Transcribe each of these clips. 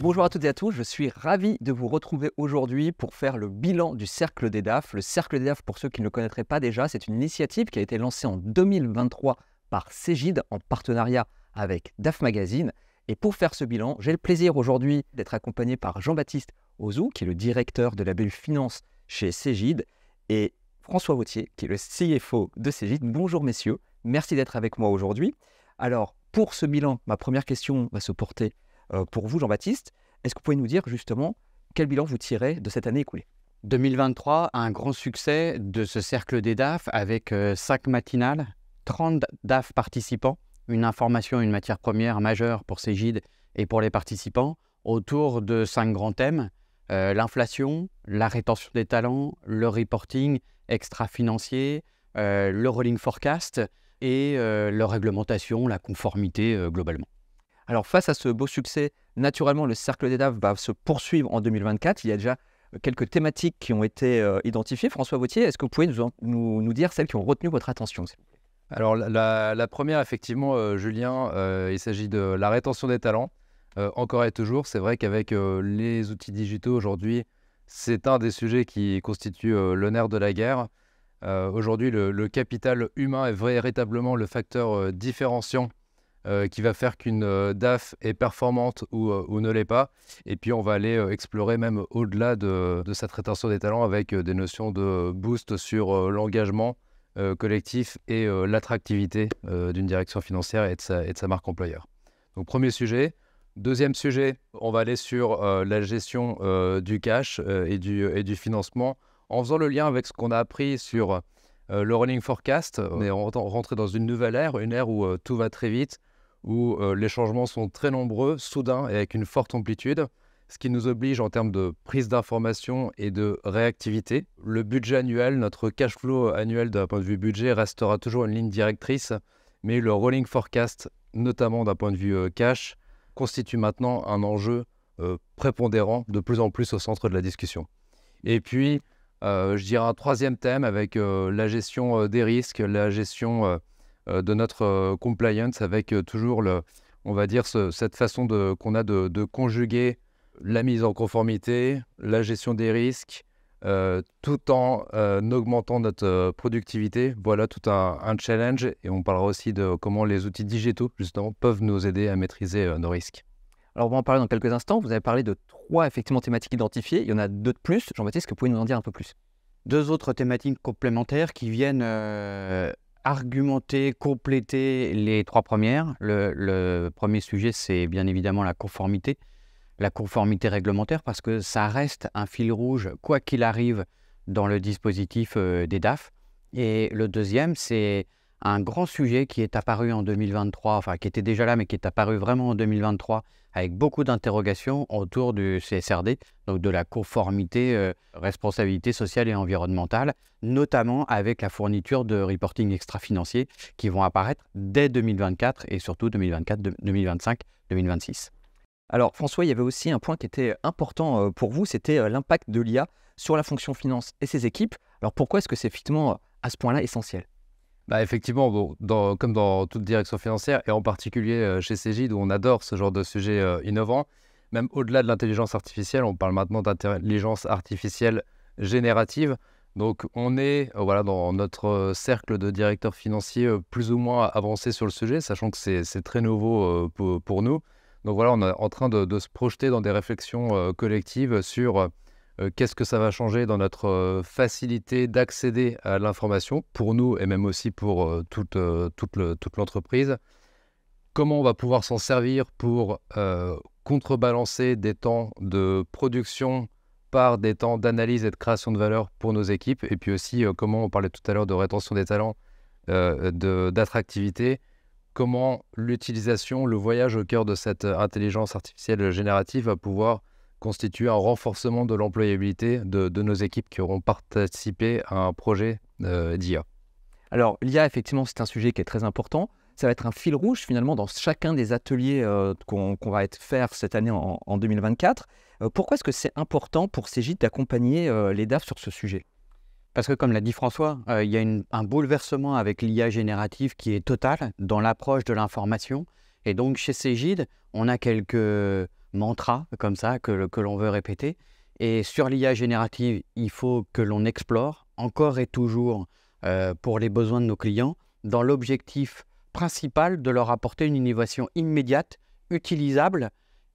Bonjour à toutes et à tous, je suis ravi de vous retrouver aujourd'hui pour faire le bilan du Cercle des DAF. Le Cercle des DAF, pour ceux qui ne le connaîtraient pas déjà, c'est une initiative qui a été lancée en 2023 par Cegid en partenariat avec DAF Magazine. Et pour faire ce bilan, j'ai le plaisir aujourd'hui d'être accompagné par Jean-Baptiste Ozou, qui est le directeur de la BU Finance chez Cegid, et François Vautier, qui est le CFO de Cegid. Bonjour messieurs, merci d'être avec moi aujourd'hui. Alors, pour ce bilan, ma première question va se porter pour vous, Jean-Baptiste. Est-ce que vous pouvez nous dire justement quel bilan vous tirez de cette année écoulée? 2023, un grand succès de ce cercle des DAF avec 5 matinales, 30 DAF participants, une information, une matière première majeure pour Cegid et pour les participants, autour de 5 grands thèmes, l'inflation, la rétention des talents, le reporting extra-financier, le rolling forecast et leur réglementation, la conformité globalement. Alors face à ce beau succès, naturellement le Cercle des DAF va se poursuivre en 2024. Il y a déjà quelques thématiques qui ont été identifiées. François Vautier, est-ce que vous pouvez nous dire celles qui ont retenu votre attention, s'il vous plaît? Alors la première, effectivement, Julien, il s'agit de la rétention des talents. Encore et toujours, c'est vrai qu'avec les outils digitaux aujourd'hui, c'est un des sujets qui constitue le nerf de la guerre. Aujourd'hui, le capital humain est véritablement le facteur différenciant qui va faire qu'une DAF est performante ou ne l'est pas. Et puis, on va aller explorer même au-delà de cette rétention des talents avec des notions de boost sur l'engagement collectif et l'attractivité d'une direction financière et de sa marque employeur. Donc, premier sujet. Deuxième sujet, on va aller sur la gestion du cash et du financement en faisant le lien avec ce qu'on a appris sur le rolling forecast. On est rentré dans une nouvelle ère, une ère où tout va très vite, où les changements sont très nombreux, soudains et avec une forte amplitude, ce qui nous oblige en termes de prise d'information et de réactivité. Le budget annuel, notre cash flow annuel d'un point de vue budget restera toujours une ligne directrice, mais le rolling forecast, notamment d'un point de vue cash, constitue maintenant un enjeu prépondérant de plus en plus au centre de la discussion. Et puis, je dirais un troisième thème avec la gestion des risques, la gestion de notre compliance avec toujours, on va dire, cette façon qu'on a de conjuguer la mise en conformité, la gestion des risques, tout en augmentant notre productivité. Voilà tout un challenge et on parlera aussi de comment les outils digitaux, justement, peuvent nous aider à maîtriser nos risques. Alors on va en parler dans quelques instants. Vous avez parlé de 3 effectivement thématiques identifiées. Il y en a 2 de plus. Jean-Baptiste, est-ce que vous pouvez nous en dire un peu plus? 2 autres thématiques complémentaires qui viennent argumenter, compléter les 3 premières. Le premier sujet, c'est bien évidemment la conformité réglementaire, parce que ça reste un fil rouge, quoi qu'il arrive, dans le dispositif des DAF. Et le deuxième, c'est un grand sujet qui est apparu en 2023, enfin qui était déjà là, mais qui est apparu vraiment en 2023, avec beaucoup d'interrogations autour du CSRD, donc de la conformité, responsabilité sociale et environnementale, notamment avec la fourniture de reporting extra-financier qui vont apparaître dès 2024 et surtout 2024, 2025, 2026. Alors François, il y avait aussi un point qui était important pour vous, c'était l'impact de l'IA sur la fonction finance et ses équipes. Alors pourquoi est-ce que c'est effectivement à ce point-là essentiel? Effectivement, comme dans toute direction financière, et en particulier chez Cegid, où on adore ce genre de sujet innovant, même au-delà de l'intelligence artificielle, on parle maintenant d'intelligence artificielle générative. Donc on est dans notre cercle de directeurs financiers plus ou moins avancé sur le sujet, sachant que c'est très nouveau pour nous. Donc voilà, on est en train de se projeter dans des réflexions collectives sur qu'est-ce que ça va changer dans notre facilité d'accéder à l'information pour nous et même aussi pour toute l'entreprise. Comment on va pouvoir s'en servir pour contrebalancer des temps de production par des temps d'analyse et de création de valeur pour nos équipes. Et puis aussi, comment on parlait tout à l'heure de rétention des talents, d'attractivité. Comment l'utilisation, le voyage au cœur de cette intelligence artificielle générative va pouvoir constituer un renforcement de l'employabilité de nos équipes qui auront participé à un projet d'IA. Alors l'IA, effectivement, c'est un sujet qui est très important. Ça va être un fil rouge finalement dans chacun des ateliers qu'on va faire cette année en 2024. Pourquoi est-ce que c'est important pour Cegid d'accompagner les DAF sur ce sujet? Parce que comme l'a dit François, il y a un bouleversement avec l'IA générative qui est total dans l'approche de l'information. Et donc chez Cegid, on a quelques mantra comme ça que l'on veut répéter. Et sur l'IA générative, il faut que l'on explore encore et toujours pour les besoins de nos clients dans l'objectif principal de leur apporter une innovation immédiate, utilisable.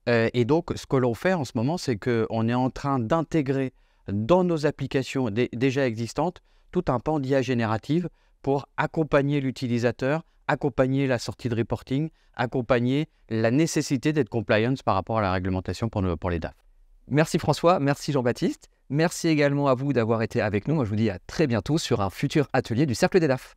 Et donc, ce que l'on fait en ce moment, c'est qu'on est en train d'intégrer dans nos applications déjà existantes tout un pan d'IA générative pour accompagner l'utilisateur, accompagner la sortie de reporting, accompagner la nécessité d'être compliance par rapport à la réglementation pour les DAF. Merci François, merci Jean-Baptiste. Merci également à vous d'avoir été avec nous. Moi, je vous dis à très bientôt sur un futur atelier du Cercle des DAF.